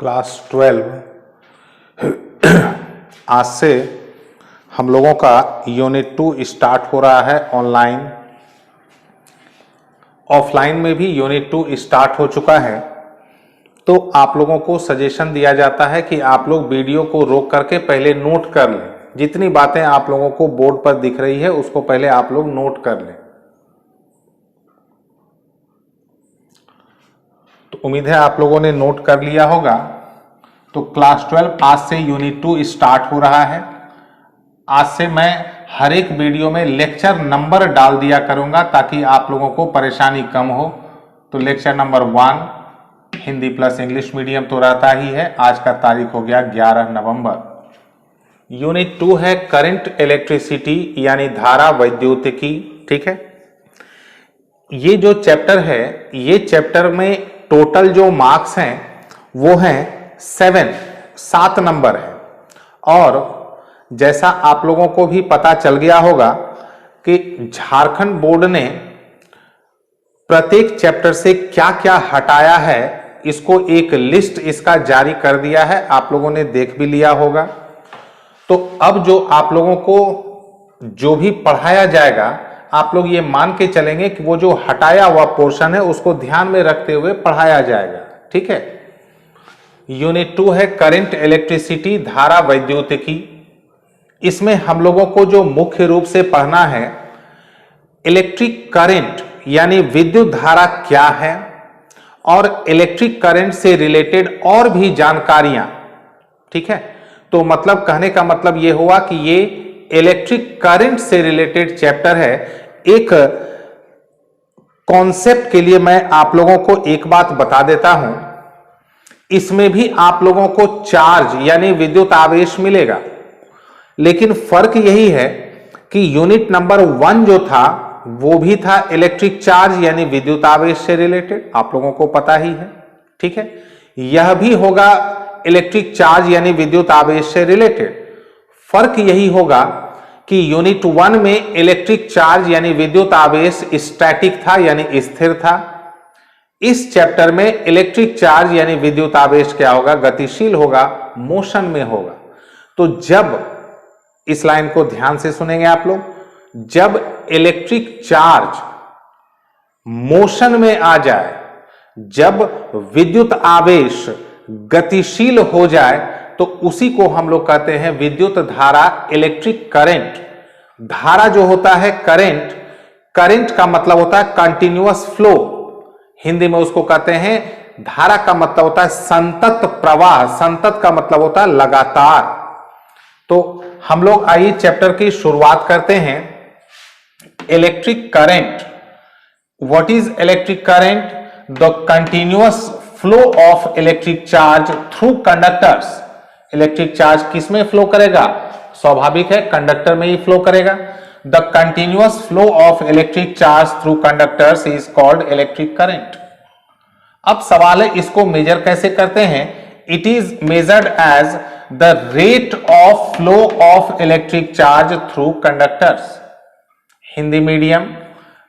Class 12 आज से हम लोगों का यूनिट 2 स्टार्ट हो रहा है ऑनलाइन। ऑफलाइन में भी यूनिट 2 स्टार्ट हो चुका है। तो आप लोगों को सजेशन दिया जाता है कि आप लोग वीडियो को रोक करके पहले नोट कर लें। जितनी बातें आप लोगों को बोर्ड पर दिख रही है उसको पहले आप लोग नोट कर लें। तो उम्मीद है आप लोगों ने नोट कर लिया होगा। तो क्लास 12 आज से यूनिट 2 स्टार्ट हो रहा है। आज से मैं हर एक वीडियो में लेक्चर नंबर डाल दिया करूंगा ताकि आप लोगों को परेशानी कम हो। तो lecture number 1 Hindi plus English medium तो रहता ही है। आज का तारीख हो गया 11 नवंबर। यूनिट 2 है करंट इलेक्ट्रिसिटी यानी धारा वैद्युतिकी। ठीक है, ये जो चैप्टर है, ये चैप्टर में टोटल जो मार्क्स हैं वो हैं 7 नंबर है। और जैसा आप लोगों को भी पता चल गया होगा कि झारखंड बोर्ड ने प्रत्येक चैप्टर से क्या क्या हटाया है, इसको एक लिस्ट इसका जारी कर दिया है। आप लोगों ने देख भी लिया होगा। तो अब जो आप लोगों को जो भी पढ़ाया जाएगा, आप लोग ये मान के चलेंगे कि वो जो हटाया हुआ पोर्शन है उसको ध्यान में रखते हुए पढ़ाया जाएगा। ठीक है, यूनिट 2 है करंट इलेक्ट्रिसिटी धारा वैद्युतिकी। इसमें हम लोगों को जो मुख्य रूप से पढ़ना है, इलेक्ट्रिक करंट यानी विद्युत धारा क्या है और इलेक्ट्रिक करंट से रिलेटेड और भी जानकारियां। ठीक है, तो मतलब कहने का मतलब यह हुआ कि ये इलेक्ट्रिक करंट से रिलेटेड चैप्टर है। एक कॉन्सेप्ट के लिए मैं आप लोगों को एक बात बता देता हूं, इसमें भी आप लोगों को चार्ज यानी विद्युत आवेश मिलेगा। लेकिन फर्क यही है कि यूनिट नंबर 1 जो था वो भी था इलेक्ट्रिक चार्ज यानी विद्युत आवेश से रिलेटेड, आप लोगों को पता ही है। ठीक है, यह भी होगा इलेक्ट्रिक चार्ज यानी विद्युत आवेश से रिलेटेड। फर्क यही होगा कि यूनिट 1 में इलेक्ट्रिक चार्ज यानी विद्युत आवेश स्टैटिक था यानी स्थिर था। इस चैप्टर में इलेक्ट्रिक चार्ज यानी विद्युत आवेश क्या होगा, गतिशील होगा, मोशन में होगा। तो जब इस लाइन को ध्यान से सुनेंगे आप लोग, जब इलेक्ट्रिक चार्ज मोशन में आ जाए, जब विद्युत आवेश गतिशील हो जाए, तो उसी को हम लोग कहते हैं विद्युत धारा, इलेक्ट्रिक करंट। धारा जो होता है करंट, करंट का मतलब होता है कंटिन्यूअस फ्लो, हिंदी में उसको कहते हैं। धारा का मतलब होता है संतत प्रवाह, संतत का मतलब होता है लगातार। तो हम लोग आइए चैप्टर की शुरुआत करते हैं। Electric current, what is electric current? The continuous flow of electric charge through conductors. Electric charge किस में फ्लो करेगा? स्वाभाविक है, कंडक्टर में ही फ्लो करेगा। The continuous flow of electric charge through conductors is called electric current. अब सवाल है इसको मेजर कैसे करते हैं? It is measured as the rate of flow of electric charge through conductors. Hindi medium,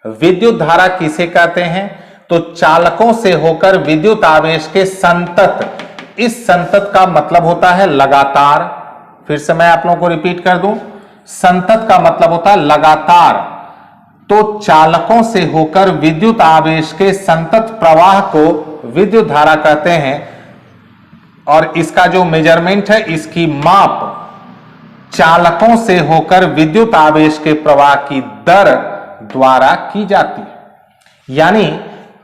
विद्युत धारा किसे कहते हैं? तो चालकों से होकर विद्युत आवेश के संतत, इस संतत का मतलब होता है लगातार। फिर से मैं आप लोगों को रिपीट कर दूं, संतत का मतलब होता है लगातार। तो चालकों से होकर विद्युत आवेश के संतत प्रवाह को विद्युत धारा कहते हैं। और इसका जो मेजरमेंट है, इसकी माप चालकों से होकर विद्युत आवेश के प्रवाह की दर द्वारा की जाती है। यानी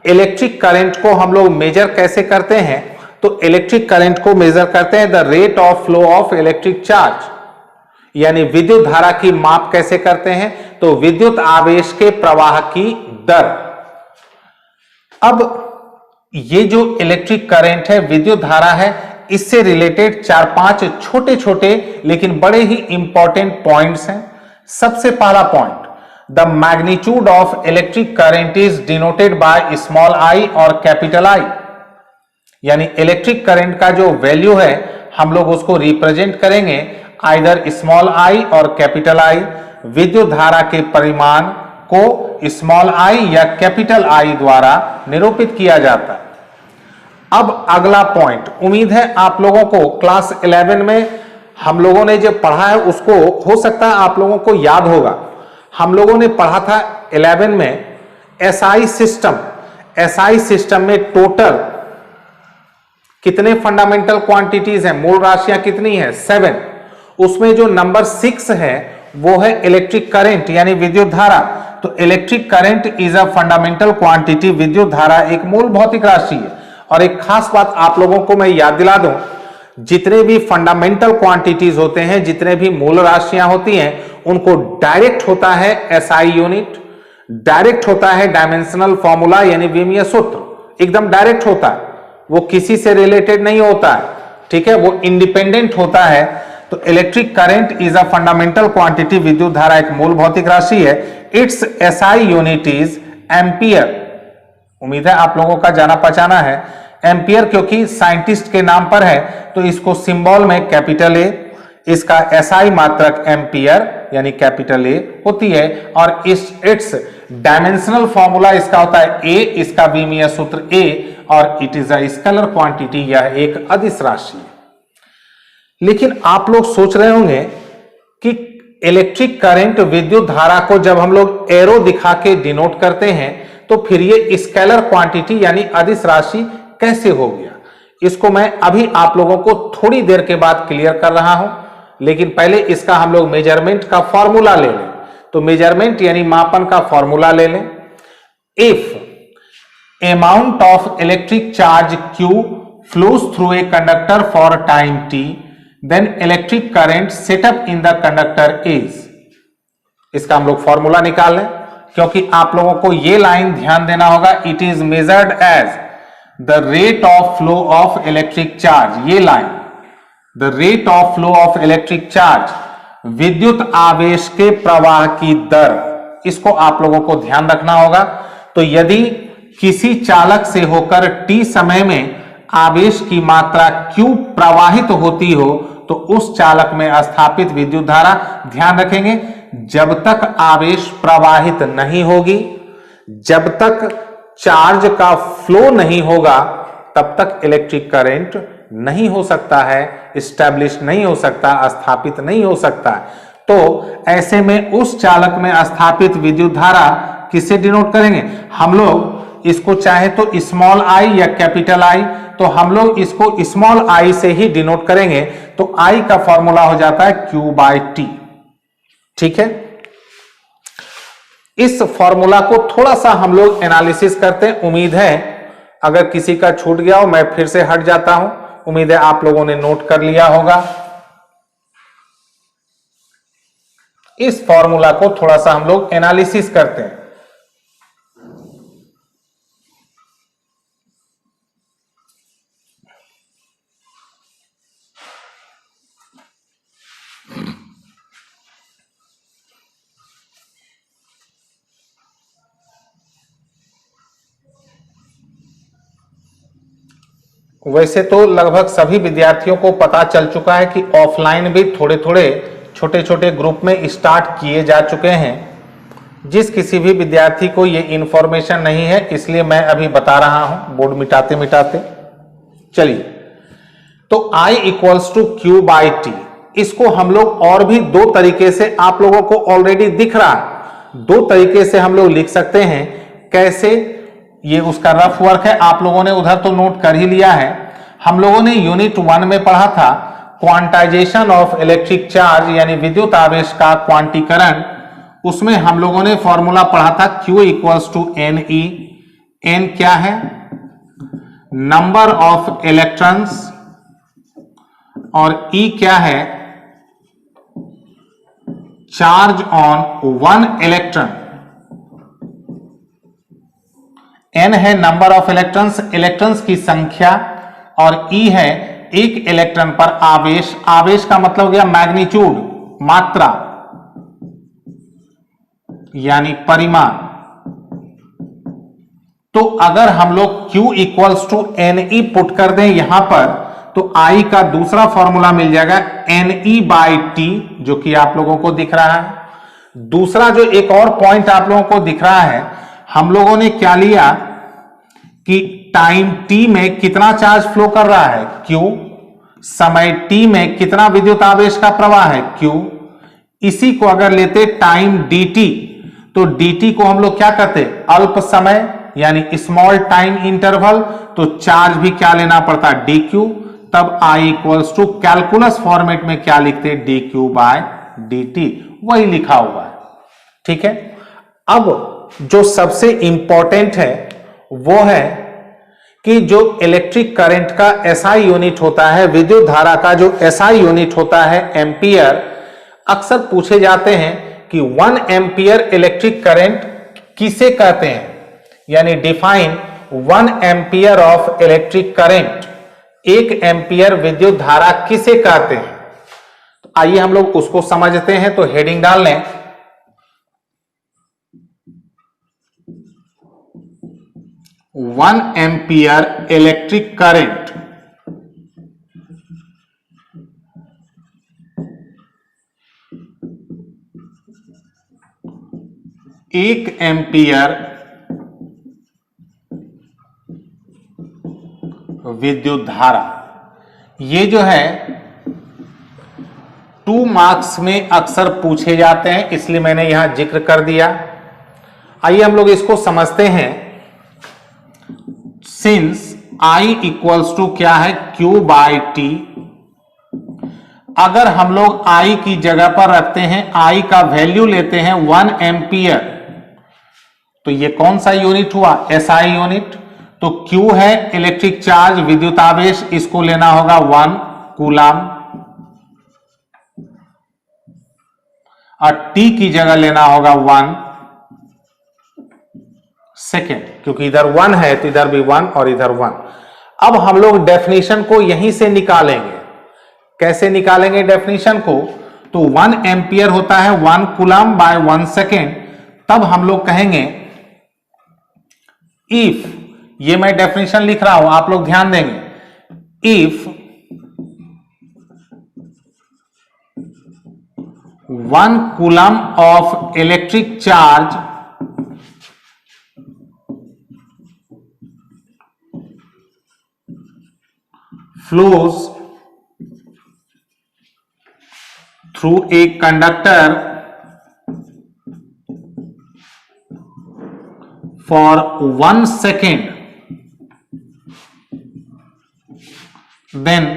इलेक्ट्रिक करंट को हम लोग मेजर कैसे करते हैं? तो इलेक्ट्रिक करंट को मेजर करते हैं the rate of flow of electric charge, यानी विद्युत धारा की माप कैसे करते हैं? तो विद्युत आवेश के प्रवाह की दर। अब ये जो इलेक्ट्रिक करंट है, विद्युत धारा है, इससे रिलेटेड 4-5 छोटे छोटे लेकिन बड़े ही इंपॉर्टेंट पॉइंट्स हैं। सबसे पहला point, the magnitude of electric current is denoted by small I और कैपिटल आई। यानी इलेक्ट्रिक करंट का जो वैल्यू है हम लोग उसको रिप्रेजेंट करेंगे आइदर स्मॉल आई और कैपिटल आई। विद्युत धारा के परिमाण को स्मॉल आई या कैपिटल आई द्वारा निरूपित किया जाता है। अब अगला पॉइंट, उम्मीद है आप लोगों को क्लास 11 में हम लोगों ने जो पढ़ा है उसको हो सकता है आप लोगों को याद होगा। हम लोगों ने पढ़ा था 11 में एसआई सिस्टम। एसआई सिस्टम में टोटल कितने फंडामेंटल क्वांटिटीज हैं, मूल राशियां कितनी है, 7। उसमें जो नंबर 6 है वो है इलेक्ट्रिक करंट यानी विद्युत धारा। तो electric current is a fundamental quantity, विद्युत धारा एक मूल भौतिक राशि है। और एक खास बात आप लोगों को मैं याद दिला दूं, जितने भी फंडामेंटल क्वांटिटीज होते हैं, जितने भी मूल राशियां होती हैं, उनको डायरेक्ट होता है एसआई यूनिट, डायरेक्ट होता है डायमेंशनल फॉर्मूला यानी विमीय सूत्र, एकदम डायरेक्ट होता है, वो किसी से रिलेटेड नहीं होता है, ठीक है, वो इंडिपेंडेंट होता है। तो electric current is a fundamental quantity, विद्युत धारा एक मूल भौतिक राशि है। It's SI unit is ampere. उम्मीद है आप लोगों का जाना पहचाना है एम्पियर, क्योंकि साइंटिस्ट के नाम पर है तो इसको सिंबल में कैपिटल ए, इसका एसआई मात्रक एम्पियर यानी कैपिटल ए होती है। और इट्स डायमेंशनल फॉर्मूला इसका होता है ए, इसका विमीय सूत्र ए, और it is a scalar quantity, यह एक अदिश राशि है। लेकिन आप लोग सोच रहे होंगे कि इलेक्ट्रिक करंट विद्युत धारा को जब हम लोग एरो दिखा के डिनोट करते हैं तो फिर ये स्केलर क्वांटिटी यानी अदिश राशि कैसे हो गया। इसको मैं अभी आप लोगों को थोड़ी देर के बाद क्लियर कर रहा हूं, लेकिन पहले इसका हम लोग मेजरमेंट का फॉर्मूला ले लें। तो मेजरमेंट यानी मापन का फॉर्मूला ले लें। If amount of electric charge Q flows through a conductor for time t, then electric current set up in the conductor is, इसका हम लोग फॉर्मूला निकाल लें, क्योंकि आप लोगों को ये लाइन ध्यान देना होगा। It is measured as the rate of flow of electric charge, ये line the rate of flow of electric charge, विद्युत आवेश के प्रवाह की दर, इसको आप लोगों को ध्यान रखना होगा। तो यदि किसी चालक से होकर t समय में आवेश की मात्रा q प्रवाहित होती हो तो उस चालक में स्थापित विद्युत धारा, ध्यान रखेंगे, जब तक आवेश प्रवाहित नहीं होगी, जब तक चार्ज का फ्लो नहीं होगा, तब तक इलेक्ट्रिक करंट नहीं हो सकता है, स्टैब्लिश नहीं हो सकता, स्थापित नहीं हो सकता। तो ऐसे में उस चालक में स्थापित विद्युत धारा किससे डिनोट करेंगे हम लोग, इसको चाहे तो स्मॉल आई या कैपिटल आई, तो हम लोग इसको स्मॉल आई से ही डिनोट करेंगे। तो आई का फॉर्मूला हो जाता है Q/T, ठीक है। इस फॉर्मूला को थोड़ा सा हम लोग एनालिसिस करते हैं। उम्मीद है अगर किसी का छूट गया हो मैं फिर से हट जाता हूं, उम्मीद है आप लोगों ने नोट कर लिया होगा। इस फॉर्मूला को थोड़ा सा हम लोग एनालिसिस करते हैं। वैसे तो लगभग सभी विद्यार्थियों को पता चल चुका है कि ऑफलाइन भी थोड़े थोड़े छोटे छोटे ग्रुप में स्टार्ट किए जा चुके हैं। जिस किसी भी विद्यार्थी को ये इंफॉर्मेशन नहीं है इसलिए मैं अभी बता रहा हूं बोर्ड मिटाते मिटाते। चलिए, तो I इक्वल्स टू Q/T, इसको हम लोग और भी दो तरीके से, आप लोगों को ऑलरेडी दिख रहा है, दो तरीके से हम लोग लिख सकते हैं। कैसे, ये उसका रफ वर्क है, आप लोगों ने उधर तो नोट कर ही लिया है। हम लोगों ने यूनिट 1 में पढ़ा था क्वांटाइजेशन ऑफ इलेक्ट्रिक चार्ज यानी विद्युत आवेश का क्वांटीकरण। उसमें हम लोगों ने फॉर्मूला पढ़ा था Q equals to NE। N क्या है, नंबर ऑफ इलेक्ट्रॉन्स, और E क्या है, चार्ज ऑन 1 इलेक्ट्रॉन। N है नंबर ऑफ इलेक्ट्रॉन्स, इलेक्ट्रॉन्स की संख्या, और E है एक इलेक्ट्रॉन पर आवेश। आवेश का मतलब हो गया मैग्नीट्यूड, मात्रा यानी परिमाण। तो अगर हम लोग Q equals to NE put कर दें यहां पर, तो I का दूसरा फॉर्मूला मिल जाएगा NE/T, जो कि आप लोगों को दिख रहा है। दूसरा जो एक और पॉइंट आप लोगों को दिख रहा है, हम लोगों ने क्या लिया कि टाइम t में कितना चार्ज फ्लो कर रहा है Q, समय t में कितना विद्युत आवेश का प्रवाह है Q। इसी को अगर लेते टाइम dt, तो dt को हम लोग क्या कहते हैं, अल्प समय यानी स्मॉल टाइम इंटरवल, तो चार्ज भी क्या लेना पड़ता है dq। तब I equals to calculus format में क्या लिखते हैं, dq बाय dt, वही लिखा हुआ है। ठीक है, अब जो सबसे इंपॉर्टेंट है वो है कि जो इलेक्ट्रिक करंट का एसआई यूनिट होता है, विद्युत धारा का जो एसआई यूनिट होता है एम्पियर, अक्सर पूछे जाते हैं कि 1 एम्पियर इलेक्ट्रिक करंट किसे कहते हैं, यानी define 1 ampere of electric current, 1 ampere विद्युत धारा किसे कहते हैं। तो आइए हम लोग उसको समझते हैं। तो हेडिंग डाल लें, 1 एम्पियर इलेक्ट्रिक करंट, 1 एम्पियर विद्युत धारा। ये जो है 2 मार्क्स में अक्सर पूछे जाते हैं, इसलिए मैंने यहां जिक्र कर दिया। आइए हम लोग इसको समझते हैं। सिंस I इक्वल्स टू क्या है, Q बाय T, अगर हम लोग I की जगह पर रखते हैं, I का वैल्यू लेते हैं 1 एम्पियर, तो ये कौन सा यूनिट हुआ, SI यूनिट। तो Q है इलेक्ट्रिक चार्ज, विद्युत आवेश, इसको लेना होगा 1 कूलाम, और T की जगह लेना होगा 1 सेकेंड, क्योंकि इधर 1 है तो इधर भी 1 और इधर 1। अब हम लोग डेफिनेशन को यहीं से निकालेंगे। कैसे निकालेंगे डेफिनेशन को, तो 1 एम्पियर होता है 1 कूलाम बाय 1 सेकेंड। तब हम लोग कहेंगे इफ, ये मैं डेफिनेशन लिख रहा हूं, आप लोग ध्यान देंगे, if 1 coulomb of electric charge flows through a conductor for 1 second, then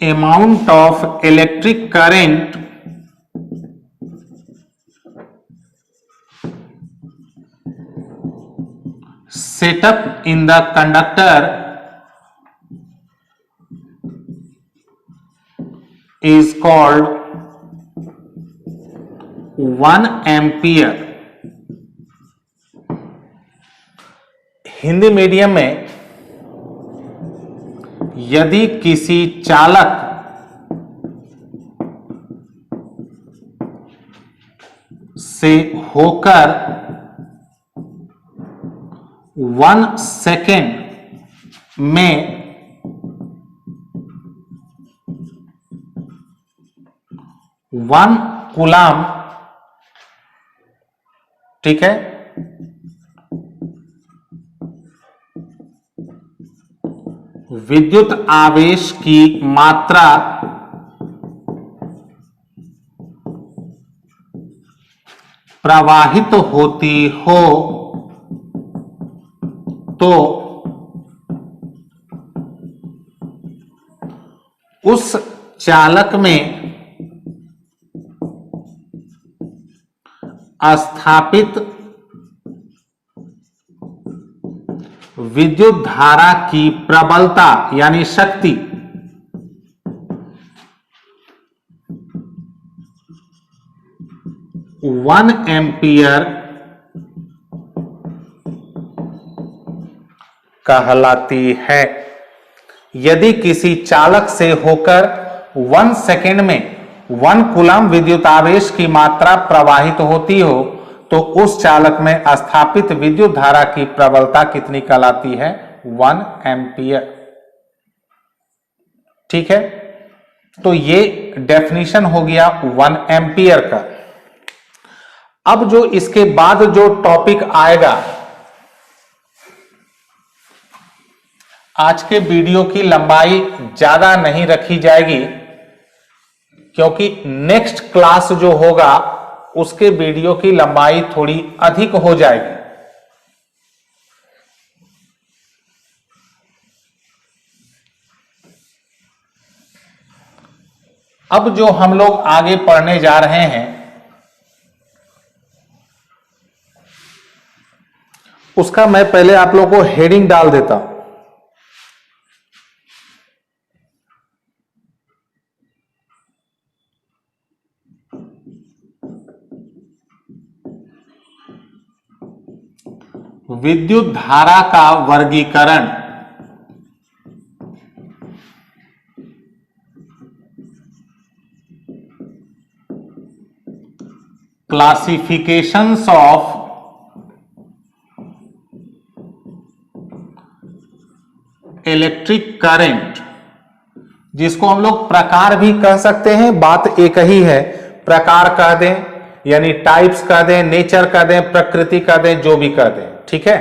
amount of electric current set up in the conductor is called 1 ampere. Hindi medium में यदि किसी चालक से होकर 1 सेकेंड में 1 कूलाम, ठीक है, विद्युत आवेश की मात्रा प्रवाहित होती हो, तो उस चालक में स्थापित विद्युत धारा की प्रबलता यानी शक्ति वन एम्पियर कहलाती है। यदि किसी चालक से होकर 1 सेकेंड में 1 कूलम विद्युत आवेश की मात्रा प्रवाहित होती हो, तो उस चालक में स्थापित विद्युत धारा की प्रबलता कितनी कहलाती है, 1 एम्पियर। ठीक है, तो ये डेफिनेशन हो गया 1 एम्पियर का। अब जो इसके बाद जो टॉपिक आएगा, आज के वीडियो की लंबाई ज्यादा नहीं रखी जाएगी क्योंकि नेक्स्ट क्लास जो होगा उसके वीडियो की लंबाई थोड़ी अधिक हो जाएगी। अब जो हम लोग आगे पढ़ने जा रहे हैं उसका मैं पहले आप लोगों को हेडिंग डाल देता हूं। विद्युत धारा का वर्गीकरण। क्लासिफिकेशंस ऑफ इलेक्ट्रिक करंट, जिसको हम लोग प्रकार भी कह सकते हैं, बात एक ही है। प्रकार कह दें यानी टाइप्स कह दें, नेचर कह दें, प्रकृति कह दें, जो भी कह दें, ठीक है।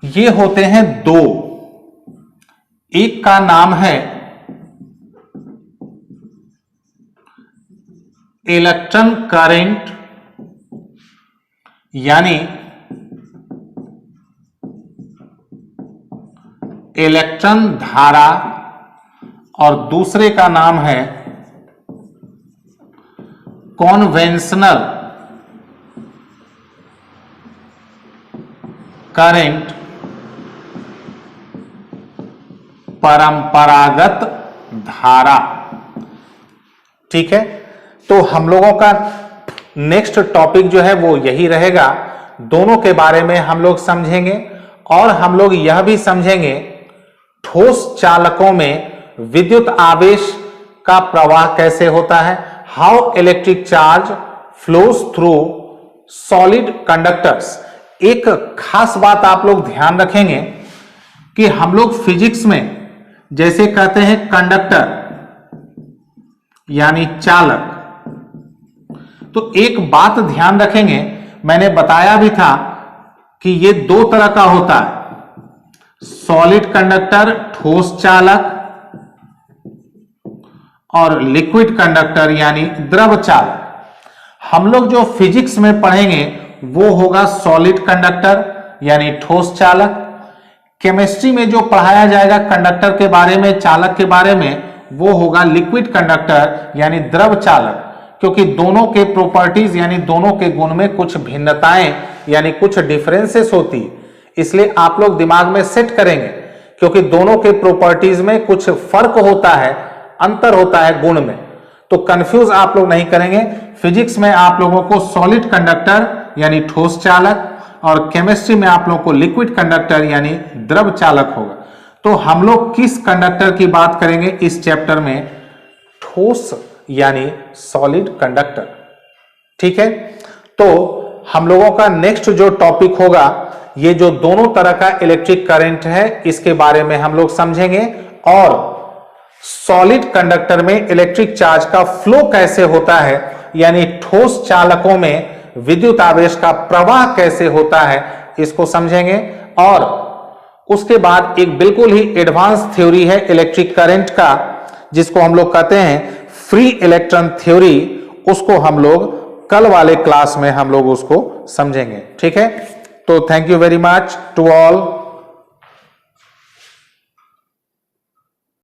ये होते हैं दो। एक का नाम है इलेक्ट्रॉन करंट यानी इलेक्ट्रॉन धारा, और दूसरे का नाम है कॉन्वेंशनल करंट, परंपरागत धारा, ठीक है। तो हम लोगों का नेक्स्ट टॉपिक जो है वो यही रहेगा। दोनों के बारे में हम लोग समझेंगे और हम लोग यह भी समझेंगे ठोस चालकों में विद्युत आवेश का प्रवाह कैसे होता है, how electric charge flows through solid conductors. एक खास बात आप लोग ध्यान रखेंगे कि हम लोग फिजिक्स में जैसे कहते हैं कंडक्टर यानी चालक, तो एक बात ध्यान रखेंगे, मैंने बताया भी था कि ये दो तरह का होता है, सॉलिड कंडक्टर ठोस चालक और लिक्विड कंडक्टर यानी द्रव चालक। हम लोग जो फिजिक्स में पढ़ेंगे वो होगा सॉलिड कंडक्टर यानी ठोस चालक। केमिस्ट्री में जो पढ़ाया जाएगा कंडक्टर के बारे में, चालक के बारे में, वो होगा लिक्विड कंडक्टर यानी द्रव चालक, क्योंकि दोनों के प्रॉपर्टीज यानी दोनों के गुण में कुछ भिन्नताएं यानी कुछ डिफरेंसेस होती है। इसलिए आप लोग दिमाग में सेट करेंगे क्योंकि दोनों के प्रॉपर्टीज में कुछ फर्क होता है, अंतर होता है गुण में, तो कंफ्यूज आप लोग नहीं करेंगे। फिजिक्स में आप लोगों को सॉलिड कंडक्टर यानी ठोस चालक और केमिस्ट्री में आप लोगों को लिक्विड कंडक्टर यानी द्रव चालक होगा। तो हम लोग किस कंडक्टर की बात करेंगे इस चैप्टर में? ठोस यानी सॉलिड कंडक्टर, ठीक है। तो हम लोगों का नेक्स्ट जो टॉपिक होगा, ये जो दोनों तरह का इलेक्ट्रिक करंट है इसके बारे में हम लोग समझेंगे, और सॉलिड कंडक्टर में इलेक्ट्रिक चार्ज का फ्लो कैसे होता है यानी ठोस चालकों में विद्युत आवेश का प्रवाह कैसे होता है इसको समझेंगे। और उसके बाद एक बिल्कुल ही एडवांस थ्योरी है इलेक्ट्रिक करंट का, जिसको हम लोग कहते हैं फ्री इलेक्ट्रॉन थ्योरी, उसको हम लोग कल वाले क्लास में हम लोग उसको समझेंगे, ठीक है। तो thank you very much to all.